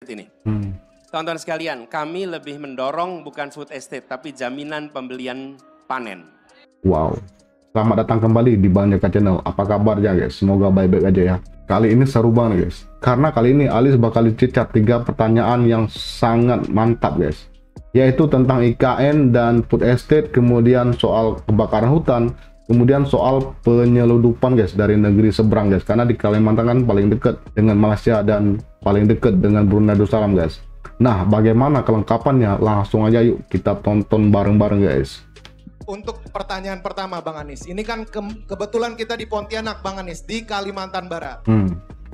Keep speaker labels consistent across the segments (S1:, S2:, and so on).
S1: ini. Teman-teman sekalian, kami lebih mendorong bukan food estate, tapi jaminan pembelian panen.
S2: Wow, selamat datang kembali di Bang Jaka Channel. Apa kabarnya guys? Semoga baik-baik aja ya. Kali ini seru banget guys, karena kali ini Alis bakal cicat 3 pertanyaan yang sangat mantap guys, yaitu tentang IKN dan food estate, kemudian soal kebakaran hutan, kemudian soal penyeludupan guys dari negeri seberang guys, karena di Kalimantan kan paling dekat dengan Malaysia dan paling dekat dengan Brunei Darussalam guys. Nah, bagaimana kelengkapannya? Langsung aja yuk kita tonton bareng-bareng guys.
S3: Untuk pertanyaan pertama Bang Anis, ini kan kebetulan kita di Pontianak Bang Anis, di Kalimantan Barat.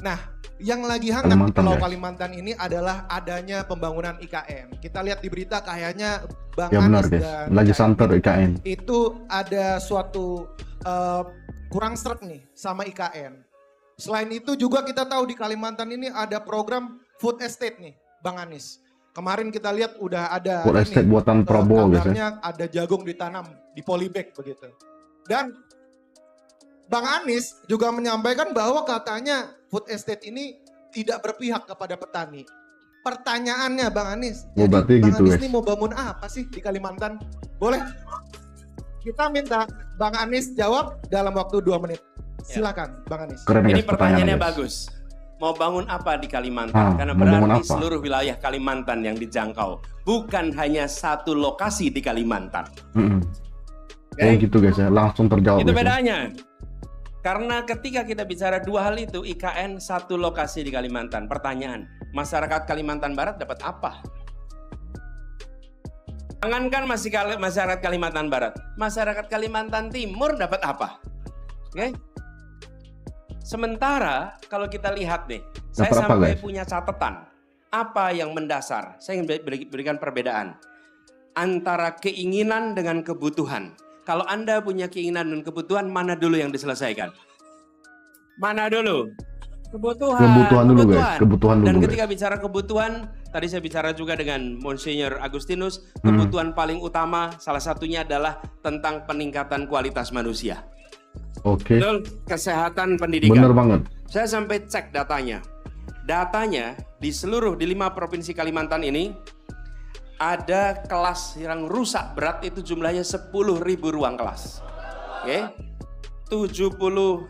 S3: Nah, yang lagi hangat di Pulau Kalimantan ini adalah adanya pembangunan IKN. Kita lihat di berita kayaknya Bang
S2: ya,
S3: Anis
S2: benar,
S3: dan
S2: lagi santer IKN.
S3: Itu ada suatu kurang seret nih sama IKN. Selain itu juga kita tahu di Kalimantan ini ada program food estate nih Bang Anis. Kemarin kita lihat udah ada
S2: food estate buatan Prabowo guys ya.
S3: Ada jagung ditanam di polybag begitu. Dan Bang Anis juga menyampaikan bahwa katanya food estate ini tidak berpihak kepada petani. Pertanyaannya Bang Anis, jadi
S2: berarti
S3: Bang
S2: gitu,
S3: Anis
S2: guys.
S3: ini mau bangun apa sih di Kalimantan? Boleh? Kita minta Bang Anis jawab dalam waktu 2 menit. Silakan Bang Anis.
S1: Keren, ini pertanyaannya bagus. Mau bangun apa di Kalimantan? Karena berarti seluruh wilayah Kalimantan yang dijangkau. Bukan hanya satu lokasi di Kalimantan.
S2: Oh gitu guys ya, langsung terjawab.
S1: Itu bedanya. Karena ketika kita bicara 2 hal itu, IKN satu lokasi di Kalimantan. Pertanyaan, masyarakat Kalimantan Barat dapat apa? Jangankan masyarakat Kalimantan Barat, masyarakat Kalimantan Timur dapat apa? Oke? Sementara kalau kita lihat nih, saya sampai punya catatan. Apa yang mendasar? Saya ingin berikan perbedaan antara keinginan dengan kebutuhan. Kalau Anda punya keinginan dan kebutuhan, mana dulu yang diselesaikan? Mana dulu? Kebutuhan.
S2: Kebutuhan dulu guys, kebutuhan dulu.
S1: Dan ketika bicara kebutuhan, tadi saya bicara juga dengan Monsignor Agustinus, kebutuhan paling utama salah satunya adalah tentang peningkatan kualitas manusia.
S2: Oke.
S1: Betul, kesehatan pendidikan.
S2: Bener banget.
S1: Saya sampai cek datanya. Datanya di 5 provinsi Kalimantan ini ada kelas yang rusak berat itu jumlahnya 10.000 ruang kelas. Oke. 79.000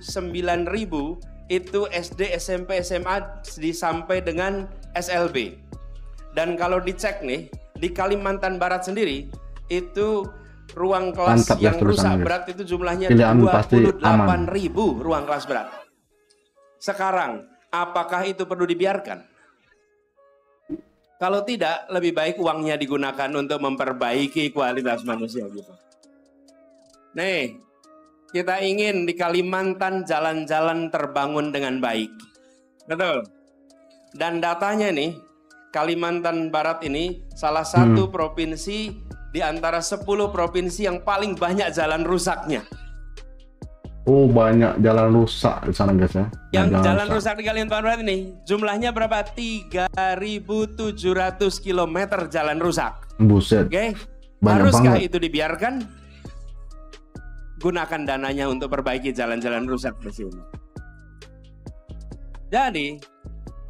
S1: itu SD, SMP, SMA sampai dengan SLB. Dan kalau dicek nih di Kalimantan Barat sendiri itu ruang kelas yang rusak berat itu jumlahnya 28.000 ruang kelas berat. Sekarang, apakah itu perlu dibiarkan? Kalau tidak, lebih baik uangnya digunakan untuk memperbaiki kualitas manusia gitu. Nih, kita ingin di Kalimantan jalan-jalan terbangun dengan baik. Betul. Dan datanya nih, Kalimantan Barat ini salah satu provinsi di antara 10 provinsi yang paling banyak jalan rusaknya.
S2: Oh, banyak jalan rusak di sana guys ya.
S1: Yang jalan rusak di Kalimantan Barat ini jumlahnya berapa? 3.700 km jalan rusak.
S2: Buset.
S1: Oke.
S2: Banyak
S1: Haruskah
S2: banget
S1: itu dibiarkan? Gunakan dananya untuk perbaiki jalan-jalan rusak di sini. Jadi,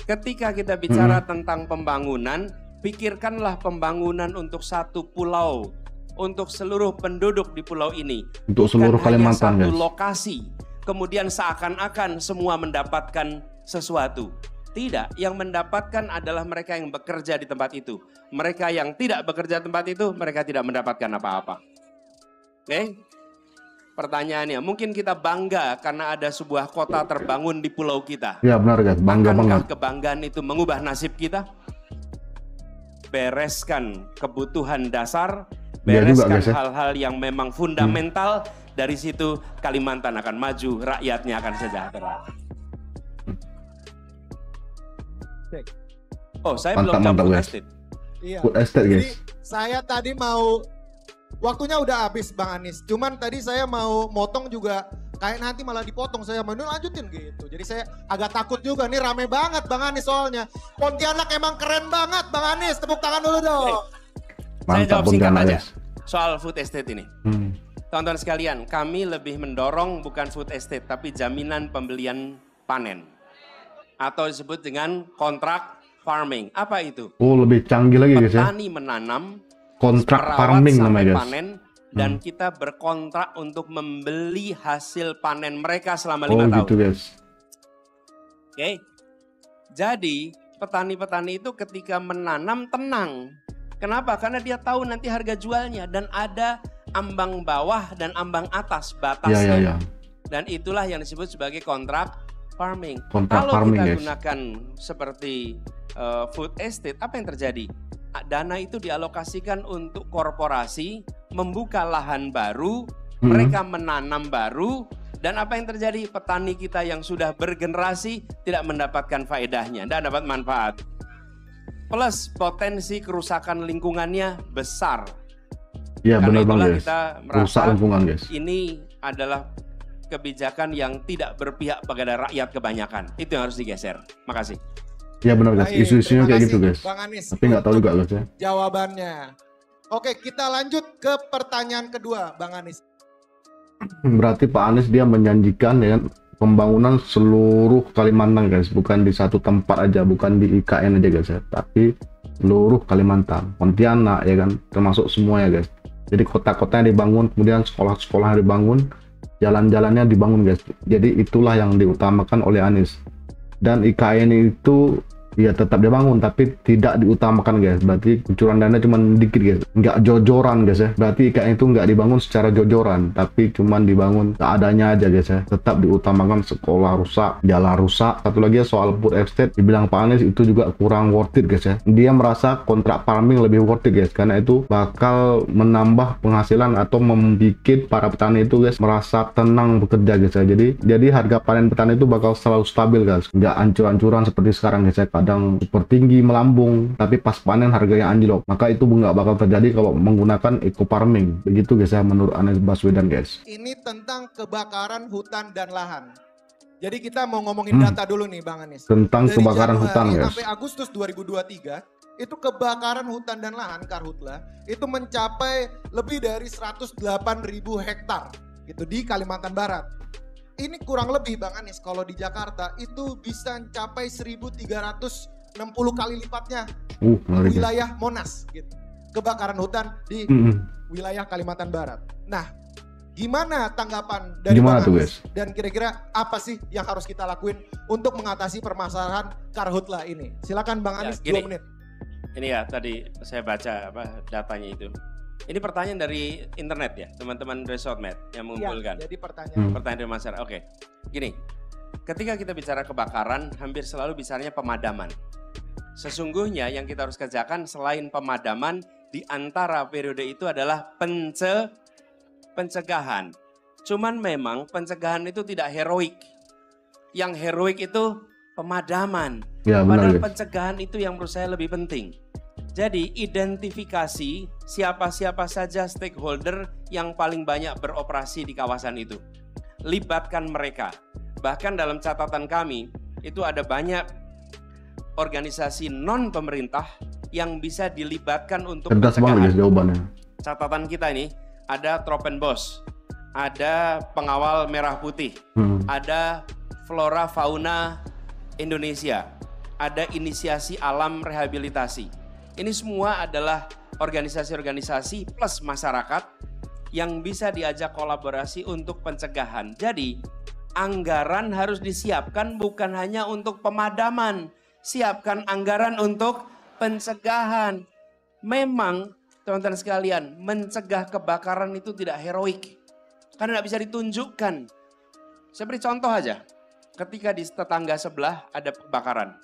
S1: ketika kita bicara tentang pembangunan, pikirkanlah pembangunan untuk satu pulau, untuk seluruh penduduk di pulau ini.
S2: Untuk seluruh Kalimantan,
S1: satu lokasi, kemudian seakan-akan semua mendapatkan sesuatu. Tidak, yang mendapatkan adalah mereka yang bekerja di tempat itu. Mereka yang tidak bekerja di tempat itu, mereka tidak mendapatkan apa-apa. Oke? Pertanyaannya, mungkin kita bangga karena ada sebuah kota terbangun di pulau kita.
S2: Ya benar guys, bangga banget.
S1: Akankah kebanggaan itu mengubah nasib kita? Bereskan kebutuhan dasar, bereskan hal-hal yang memang fundamental, dari situ Kalimantan akan maju, rakyatnya akan sejahtera. Oh, saya belum jawab food estate.
S3: Iya.
S2: Food estate guys.
S3: Jadi saya tadi mau, waktunya udah habis Bang Anis. Cuman tadi saya mau motong juga, kayak nanti malah dipotong, saya mau lanjutin gitu. Jadi saya agak takut juga, nih rame banget Bang Anis soalnya. Pontianak emang keren banget Bang Anis, tepuk tangan dulu dong.
S1: Saya jawab singkat aja soal food estate ini. Teman-teman sekalian, kami lebih mendorong bukan food estate, tapi jaminan pembelian panen. Atau disebut dengan kontrak farming. Apa itu?
S2: Oh, lebih canggih lagi guys ya.
S1: Petani menanam,
S2: Kontrak
S1: merawat
S2: farming
S1: sampai
S2: namanya guys.
S1: panen, dan kita berkontrak untuk membeli hasil panen mereka selama 5
S2: Oh
S1: tahun.
S2: gitu guys.
S1: Oke. Jadi petani-petani itu ketika menanam tenang. Kenapa? Karena dia tahu nanti harga jualnya dan ada ambang bawah dan ambang atas batasnya.
S2: Ya.
S1: Dan itulah yang disebut sebagai kontrak farming.
S2: Kontrak
S1: Kalau
S2: farming,
S1: kita
S2: guys.
S1: gunakan seperti food estate, apa yang terjadi? Dana itu dialokasikan untuk korporasi membuka lahan baru, mereka menanam baru, dan apa yang terjadi? Petani kita yang sudah bergenerasi tidak mendapatkan faedahnya, tidak dapat manfaat. Plus potensi kerusakan lingkungannya besar.
S2: Iya
S1: Karena
S2: benar
S1: itulah
S2: banget guys.
S1: kita
S2: Rusak
S1: merasa
S2: lingkungan guys.
S1: ini adalah kebijakan yang tidak berpihak kepada rakyat kebanyakan. Itu yang harus digeser. Makasih.
S2: Iya benar guys.
S3: Baik,
S2: Isu-isunya
S3: terima
S2: kayak
S3: kasih,
S2: gitu guys.
S3: Bang Anies,
S2: Tapi nggak tahu
S3: untuk
S2: juga guys ya.
S3: jawabannya. Oke, kita lanjut ke pertanyaan kedua, Bang Anies.
S2: Berarti Pak Anies dia menjanjikan ya pembangunan seluruh Kalimantan guys, bukan di satu tempat aja, bukan di IKN aja guys ya, tapi seluruh Kalimantan, Pontianak ya kan, termasuk semuanya guys. Jadi kota-kotanya dibangun, kemudian sekolah-sekolahnya dibangun, jalan-jalannya dibangun guys. Jadi itulah yang diutamakan oleh Anies. Dan IKN itu ya tetap dibangun tapi tidak diutamakan guys. Berarti kucuran dana cuma dikit guys, nggak jojoran guys ya. Berarti IKN itu nggak dibangun secara jojoran, tapi cuma dibangun seadanya aja guys ya. Tetap diutamakan sekolah rusak, jalan rusak. Satu lagi soal food estate, dibilang Pak Anies itu juga kurang worth it guys ya. Dia merasa kontrak farming lebih worth it guys, karena itu bakal menambah penghasilan atau membuat para petani itu guys merasa tenang bekerja guys ya. Jadi harga panen petani itu bakal selalu stabil guys, nggak ancur-ancuran seperti sekarang guys ya. Kadang super tinggi melambung, tapi pas panen harganya anjlok. Maka itu nggak bakal terjadi kalau menggunakan eco farming. Begitu guys ya menurut Anies Baswedan guys.
S3: Ini tentang kebakaran hutan dan lahan. Jadi kita mau ngomongin data dulu nih Bang Anies.
S2: Tentang
S3: Dari
S2: kebakaran
S3: Januari
S2: hutan guys.
S3: sampai Agustus 2023, itu kebakaran hutan dan lahan Karhutla itu mencapai lebih dari 108.000 hektar gitu di Kalimantan Barat. Ini kurang lebih Bang Anies kalau di Jakarta itu bisa mencapai 1.360 kali lipatnya
S2: Menarik, guys.
S3: wilayah Monas gitu. Kebakaran hutan di wilayah Kalimantan Barat. Nah, gimana tanggapan dari
S2: Gimana
S3: Bang
S2: tuh,
S3: Anies? Dan kira-kira apa sih yang harus kita lakuin untuk mengatasi permasalahan Karhutla ini? Silakan Bang Anies, 2 menit.
S1: Ini ya tadi saya baca datanya itu. Ini pertanyaan dari internet ya, teman-teman ResortMed yang mengumpulkan.
S3: Ya, jadi pertanyaan.
S1: Pertanyaan dari masyarakat. Oke, gini. Ketika kita bicara kebakaran, hampir selalu bicaranya pemadaman. Sesungguhnya yang kita harus kerjakan selain pemadaman, di antara periode itu adalah pencegahan. Cuman memang pencegahan itu tidak heroik. Yang heroik itu pemadaman.
S2: Ya, benar,
S1: Padahal
S2: guys.
S1: pencegahan itu yang menurut saya lebih penting. Jadi identifikasi siapa-siapa saja stakeholder yang paling banyak beroperasi di kawasan itu. Libatkan mereka. Bahkan dalam catatan kami, itu ada banyak organisasi non-pemerintah yang bisa dilibatkan untuk
S2: Cerdas banget guys jawabannya.
S1: Catatan kita ini, ada Tropenbos, ada Pengawal Merah Putih, ada Flora Fauna Indonesia, ada Inisiasi Alam Rehabilitasi. Ini semua adalah organisasi-organisasi plus masyarakat yang bisa diajak kolaborasi untuk pencegahan. Jadi anggaran harus disiapkan bukan hanya untuk pemadaman, siapkan anggaran untuk pencegahan. Memang teman-teman sekalian, mencegah kebakaran itu tidak heroik karena tidak bisa ditunjukkan. Saya beri contoh aja, ketika di tetangga sebelah ada kebakaran.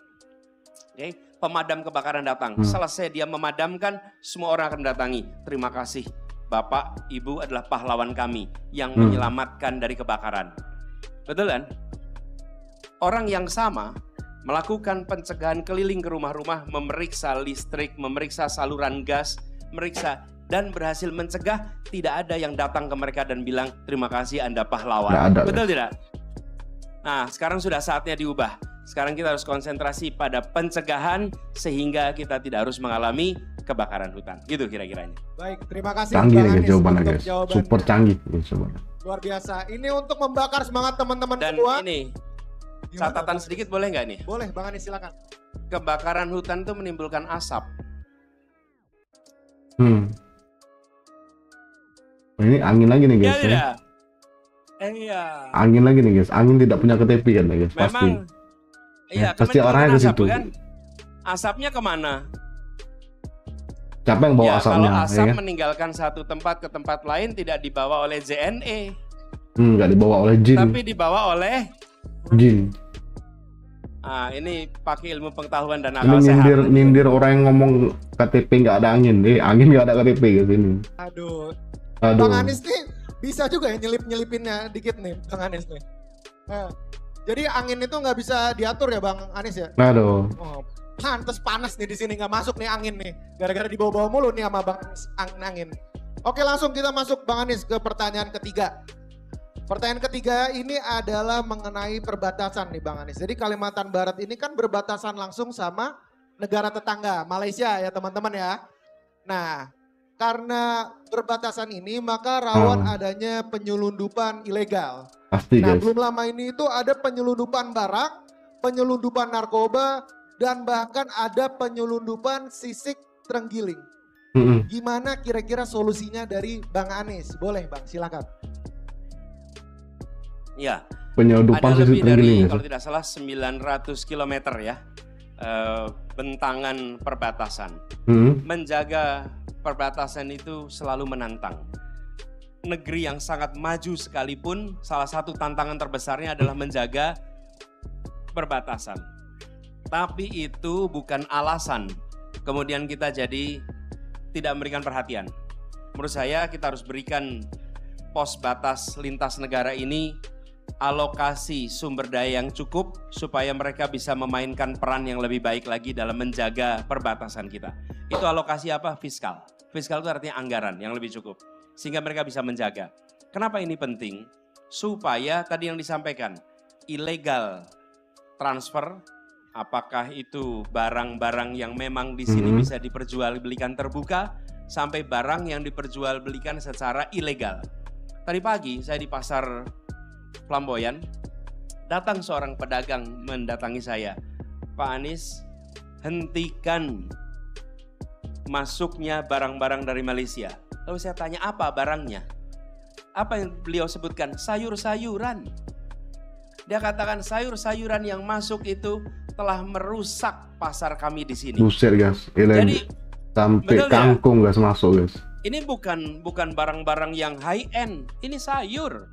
S1: Oke, pemadam kebakaran datang. Selesai dia memadamkan, semua orang akan mendatangi. Terima kasih, Bapak, Ibu adalah pahlawan kami yang menyelamatkan dari kebakaran. Betul kan? Orang yang sama melakukan pencegahan keliling ke rumah-rumah, memeriksa listrik, memeriksa saluran gas, meriksa, dan berhasil mencegah. Tidak ada yang datang ke mereka dan bilang, terima kasih Anda pahlawan.
S2: Ada,
S1: betul tidak? Nah, sekarang sudah saatnya diubah. Sekarang kita harus konsentrasi pada pencegahan sehingga kita tidak harus mengalami kebakaran hutan. Gitu kira-kiranya.
S3: Baik, terima kasih
S2: Canggih
S3: Bang
S2: guys
S3: Anies
S2: jawabannya
S3: untuk
S2: guys.
S3: jawabannya.
S2: Super canggih guys jawabannya.
S3: Luar biasa. Ini untuk membakar semangat teman-teman
S1: Dan
S3: semua.
S1: ini Catatan sedikit boleh nggak nih?
S3: Boleh, Bang Anies silakan.
S1: Kebakaran hutan itu menimbulkan asap.
S2: Ini angin lagi nih guys.
S1: Iya. Iya.
S2: Angin lagi nih guys. Angin tidak punya KTP kan guys. Pasti.
S1: Memang. Iya.
S2: Pasti arahnya ke situ.
S1: Kan? Asapnya kemana?
S2: Siapa yang bawa asapnya?
S1: Kalau asap
S2: ya?
S1: Meninggalkan satu tempat ke tempat lain tidak dibawa oleh JNE.
S2: Nggak dibawa oleh jin.
S1: Tapi dibawa oleh
S2: jin.
S1: Ini pakai ilmu pengetahuan dan
S2: Ini
S1: akal sehat.
S2: nyindir orang yang ngomong KTP nggak ada angin. Angin nggak ada KTP guys ini.
S3: Aduh. Bang Anies nih bisa juga ya nyelipinnya dikit nih Bang Anies nih. Nah, jadi angin itu nggak bisa diatur ya Bang Anies ya?
S2: Aduh.
S3: Oh, pantes panas nih di sini nggak masuk nih angin nih. Gara-gara dibawa-bawa mulu nih sama Bang angin. Oke, langsung kita masuk Bang Anies ke pertanyaan ketiga. Pertanyaan ketiga ini adalah mengenai perbatasan nih Bang Anies. Jadi Kalimantan Barat ini kan berbatasan langsung sama negara tetangga Malaysia ya teman-teman ya. Nah, karena berbatasan ini maka rawan adanya penyelundupan ilegal.
S2: Pasti
S3: Nah,
S2: guys.
S3: belum lama ini itu ada penyelundupan barang, penyelundupan narkoba, dan bahkan ada penyelundupan sisik terenggiling. Gimana kira-kira solusinya dari Bang Anies? Boleh Bang, silakan.
S1: Ya.
S2: Penyelundupan
S1: ada lebih
S2: sisik terenggiling.
S1: dari kalau tidak salah 900 km ya bentangan perbatasan. Menjaga perbatasan itu selalu menantang. Negeri yang sangat maju sekalipun salah satu tantangan terbesarnya adalah menjaga perbatasan. Tapi itu bukan alasan kemudian kita jadi tidak memberikan perhatian. Menurut saya kita harus berikan pos batas lintas negara ini alokasi sumber daya yang cukup supaya mereka bisa memainkan peran yang lebih baik lagi dalam menjaga perbatasan kita. Itu alokasi apa? Fiskal. Fiskal itu artinya anggaran yang lebih cukup. Sehingga mereka bisa menjaga. Kenapa ini penting? Supaya tadi yang disampaikan, illegal transfer, apakah itu barang-barang yang memang di sini bisa diperjualbelikan terbuka, sampai barang yang diperjualbelikan secara ilegal. Tadi pagi saya di pasar Flamboyan, datang seorang pedagang mendatangi saya. Pak Anies, hentikan masuknya barang-barang dari Malaysia. Lalu saya tanya, apa barangnya? Apa yang beliau sebutkan? Sayur-sayuran. Dia katakan sayur-sayuran yang masuk itu telah merusak pasar kami di sini.
S2: Buset guys. Jadi sampai kangkung guys masuk guys.
S1: Ini bukan barang-barang yang high end, ini sayur.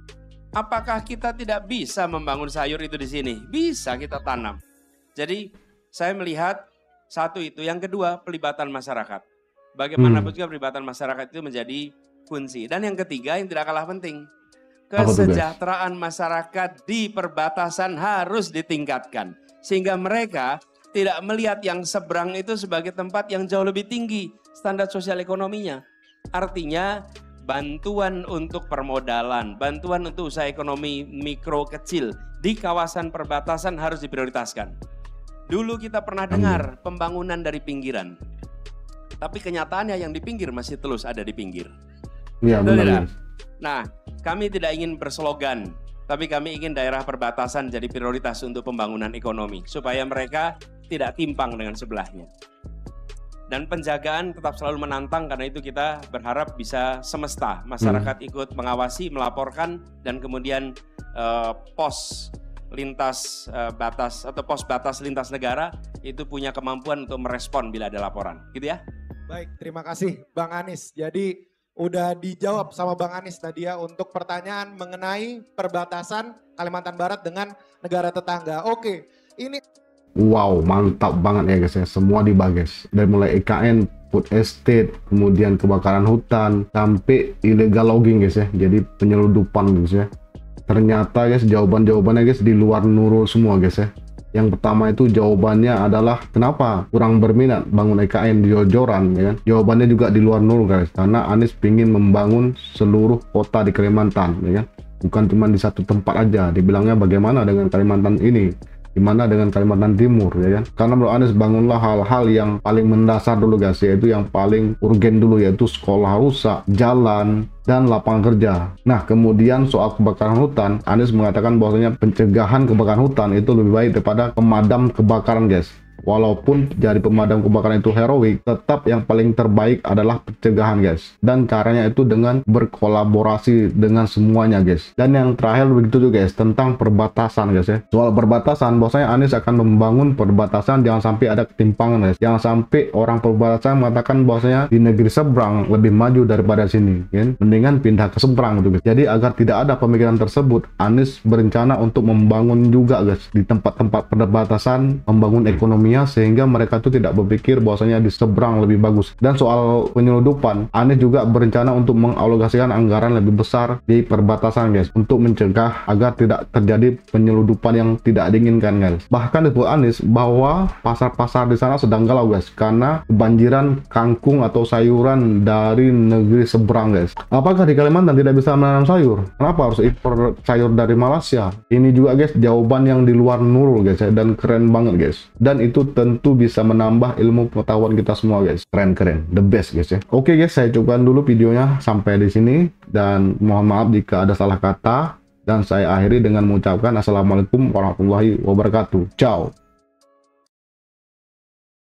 S1: Apakah kita tidak bisa membangun sayur itu di sini? Bisa kita tanam. Jadi saya melihat satu itu, yang kedua pelibatan masyarakat. Bagaimanapun juga pelibatan masyarakat itu menjadi kunci. Dan yang ketiga yang tidak kalah penting, kesejahteraan masyarakat di perbatasan harus ditingkatkan. Sehingga mereka tidak melihat yang seberang itu sebagai tempat yang jauh lebih tinggi standar sosial ekonominya. Artinya bantuan untuk permodalan, bantuan untuk usaha ekonomi mikro kecil di kawasan perbatasan harus diprioritaskan. Dulu kita pernah dengar pembangunan dari pinggiran. Tapi kenyataannya yang di pinggir masih terus ada di pinggir.
S2: Iya benar.
S1: Nah, kami tidak ingin berslogan, tapi kami ingin daerah perbatasan jadi prioritas untuk pembangunan ekonomi. Supaya mereka tidak timpang dengan sebelahnya. Dan penjagaan tetap selalu menantang, karena itu kita berharap bisa semesta. Masyarakat ikut mengawasi, melaporkan, dan kemudian pos lintas batas atau pos batas lintas negara itu punya kemampuan untuk merespon bila ada laporan. Gitu ya.
S3: Baik, terima kasih Bang Anies. Jadi udah dijawab sama Bang Anies tadi ya untuk pertanyaan mengenai perbatasan Kalimantan Barat dengan negara tetangga. Oke, ini
S2: wow, mantap banget ya guys ya, semua dibahas. Dari mulai IKN, food estate, kemudian kebakaran hutan, sampai illegal logging guys ya. Jadi penyelundupan guys ya. Ternyata guys jawabannya guys di luar Nurul semua guys ya. Yang pertama itu jawabannya adalah kenapa kurang berminat bangun IKN di Jojoran ya kan. Jawabannya juga di luar Nurul guys, karena Anies ingin membangun seluruh kota di Kalimantan ya kan. Bukan cuma di satu tempat aja. Dibilangnya bagaimana dengan Kalimantan ini? Gimana dengan Kalimantan Timur ya kan? Karena menurut Anies bangunlah hal-hal yang paling mendasar dulu guys, yaitu yang paling urgen dulu, yaitu sekolah rusak, jalan, dan lapangan kerja. Nah, kemudian soal kebakaran hutan, Anies mengatakan bahwasanya pencegahan kebakaran hutan itu lebih baik daripada pemadam kebakaran guys. Walaupun dari pemadam kebakaran itu heroik, tetap yang paling terbaik adalah pencegahan guys. Dan caranya itu dengan berkolaborasi dengan semuanya guys. Dan yang terakhir begitu juga guys, tentang perbatasan guys ya. Soal perbatasan, bahwasanya Anies akan membangun perbatasan, jangan sampai ada ketimpangan guys. Jangan sampai orang perbatasan mengatakan bahwasanya di negeri seberang lebih maju daripada sini kan? Mendingan pindah ke seberang gitu guys. Jadi agar tidak ada pemikiran tersebut, Anies berencana untuk membangun juga guys di tempat-tempat perbatasan, membangun ekonomi sehingga mereka itu tidak berpikir bahwasanya di seberang lebih bagus. Dan soal penyeludupan, Anies juga berencana untuk mengalokasikan anggaran lebih besar di perbatasan guys, untuk mencegah agar tidak terjadi penyeludupan yang tidak diinginkan guys. Bahkan disebut Anies bahwa pasar-pasar di sana sedang galau guys, karena kebanjiran kangkung atau sayuran dari negeri seberang guys. Apakah di Kalimantan tidak bisa menanam sayur? Kenapa harus impor sayur dari Malaysia? Ini juga guys jawaban yang di luar nurul guys ya, dan keren banget guys. Dan itu tentu bisa menambah ilmu pengetahuan kita semua guys. Keren, the best guys ya. Oke guys, saya cukupkan dulu videonya sampai di sini, dan mohon maaf jika ada salah kata, dan saya akhiri dengan mengucapkan assalamualaikum warahmatullahi wabarakatuh. Ciao.